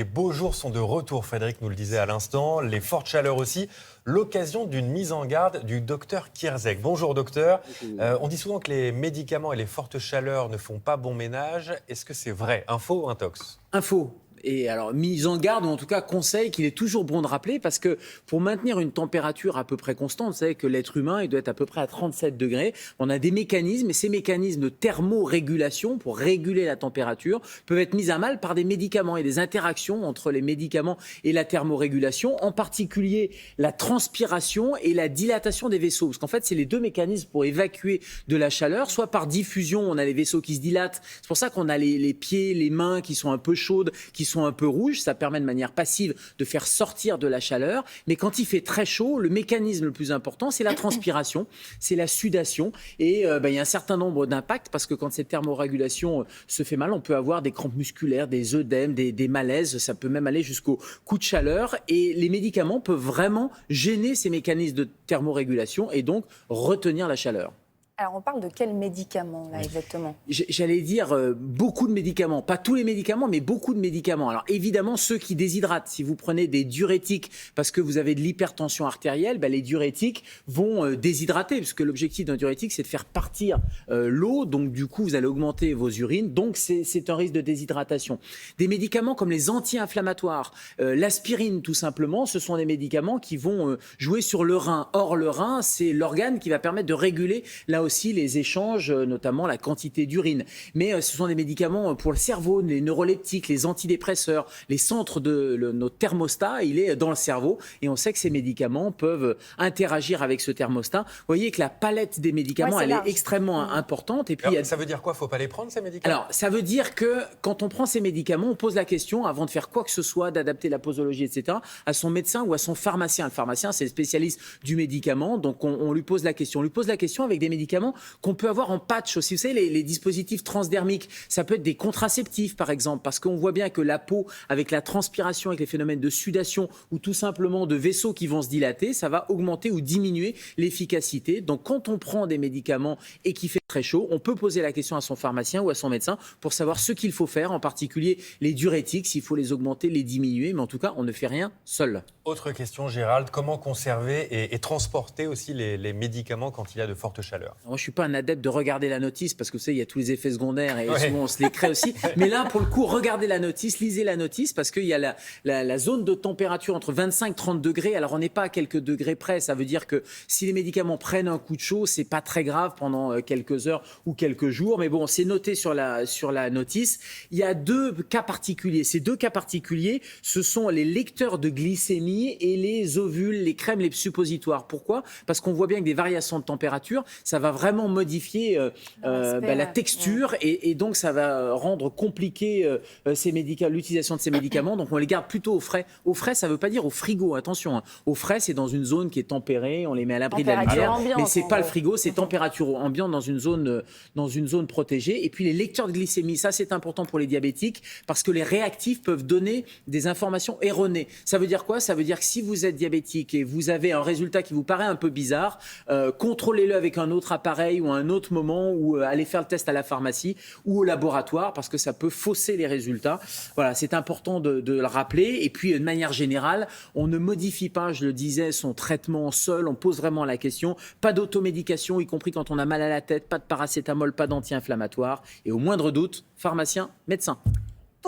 Les beaux jours sont de retour, Frédéric nous le disait à l'instant, les fortes chaleurs aussi, l'occasion d'une mise en garde du docteur Kierzek. Bonjour docteur, on dit souvent que les médicaments et les fortes chaleurs ne font pas bon ménage. Est-ce que c'est vrai? Info ou intox? Info. Et alors, mise en garde, ou en tout cas conseil qu'il est toujours bon de rappeler, parce que pour maintenir une température à peu près constante, vous savez que l'être humain, il doit être à peu près à 37 degrés. On a des mécanismes, et ces mécanismes de thermorégulation, pour réguler la température, peuvent être mis à mal par des médicaments et des interactions entre les médicaments et la thermorégulation, en particulier la transpiration et la dilatation des vaisseaux. Parce qu'en fait, c'est les deux mécanismes pour évacuer de la chaleur, soit par diffusion, on a les vaisseaux qui se dilatent. C'est pour ça qu'on a les pieds, les mains qui sont un peu chaudes, qui sont un peu rouges, ça permet de manière passive de faire sortir de la chaleur, mais quand il fait très chaud, le mécanisme le plus important, c'est la transpiration, c'est la sudation, et il y a un certain nombre d'impacts, parce que quand cette thermorégulation se fait mal, on peut avoir des crampes musculaires, des œdèmes, des malaises, ça peut même aller jusqu'au coup de chaleur, et les médicaments peuvent vraiment gêner ces mécanismes de thermorégulation, et donc retenir la chaleur. Alors, on parle de quels médicaments, là, exactement? J'allais dire beaucoup de médicaments. Pas tous les médicaments, mais beaucoup de médicaments. Alors, évidemment, ceux qui déshydratent. Si vous prenez des diurétiques parce que vous avez de l'hypertension artérielle, les diurétiques vont déshydrater, parce que l'objectif d'un diurétique, c'est de faire partir l'eau. Donc, du coup, vous allez augmenter vos urines. Donc, c'est un risque de déshydratation. Des médicaments comme les anti-inflammatoires, l'aspirine, tout simplement, ce sont des médicaments qui vont jouer sur le rein. Or, le rein, c'est l'organe qui va permettre de réguler, là aussi, les échanges, notamment la quantité d'urine. Mais ce sont des médicaments pour le cerveau, les neuroleptiques, les antidépresseurs, les centres de notre thermostat, il est dans le cerveau. Et on sait que ces médicaments peuvent interagir avec ce thermostat. Vous voyez que la palette des médicaments, elle est extrêmement importante. Et puis, alors, ça veut dire quoi? Faut pas les prendre, ces médicaments? Alors, ça veut dire que quand on prend ces médicaments, on pose la question, avant de faire quoi que ce soit, d'adapter la posologie, etc., à son médecin ou à son pharmacien. Le pharmacien, c'est le spécialiste du médicament. Donc, on lui pose la question. On lui pose la question avec des médicaments qu'on peut avoir en patch aussi. Vous savez, les dispositifs transdermiques, ça peut être des contraceptifs, par exemple, parce qu'on voit bien que la peau, avec la transpiration, avec les phénomènes de sudation ou tout simplement de vaisseaux qui vont se dilater, ça va augmenter ou diminuer l'efficacité. Donc, quand on prend des médicaments et qu'il fait très chaud, on peut poser la question à son pharmacien ou à son médecin pour savoir ce qu'il faut faire, en particulier les diurétiques, s'il faut les augmenter, les diminuer, mais en tout cas, on ne fait rien seul. Autre question, Gérald, comment conserver et transporter aussi les médicaments quand il y a de fortes chaleurs? Moi, je ne suis pas un adepte de regarder la notice parce que vous savez, il y a tous les effets secondaires et souvent on se les crée aussi. Mais là, pour le coup, regardez la notice, lisez la notice parce qu'il y a la zone de température entre 25 et 30 degrés. Alors, on n'est pas à quelques degrés près. Ça veut dire que si les médicaments prennent un coup de chaud, ce n'est pas très grave pendant quelques heures ou quelques jours. Mais bon, c'est noté sur la notice. Il y a deux cas particuliers. Ces deux cas particuliers, ce sont les lecteurs de glycémie et les ovules, les crèmes, les suppositoires. Pourquoi? Parce qu'on voit bien que des variations de température, ça va vraiment modifier la texture et donc ça va rendre compliqué l'utilisation de ces médicaments. Donc on les garde plutôt au frais. Au frais, ça ne veut pas dire au frigo, attention. Hein. Au frais, c'est dans une zone qui est tempérée, on les met à l'abri de la lumière. Mais ce n'est pas le frigo, c'est température ambiante dans une zone protégée. Et puis les lecteurs de glycémie, ça c'est important pour les diabétiques parce que les réactifs peuvent donner des informations erronées. Ça veut dire quoi? Ça veut dire que si vous êtes diabétique et vous avez un résultat qui vous paraît un peu bizarre, contrôlez-le avec un autre appareil ou à un autre moment ou allez faire le test à la pharmacie ou au laboratoire parce que ça peut fausser les résultats. Voilà, c'est important de le rappeler. Et puis, de manière générale, on ne modifie pas, je le disais, son traitement seul. On pose vraiment la question. Pas d'automédication, y compris quand on a mal à la tête, pas de paracétamol, pas d'anti-inflammatoire. Et au moindre doute, pharmacien, médecin.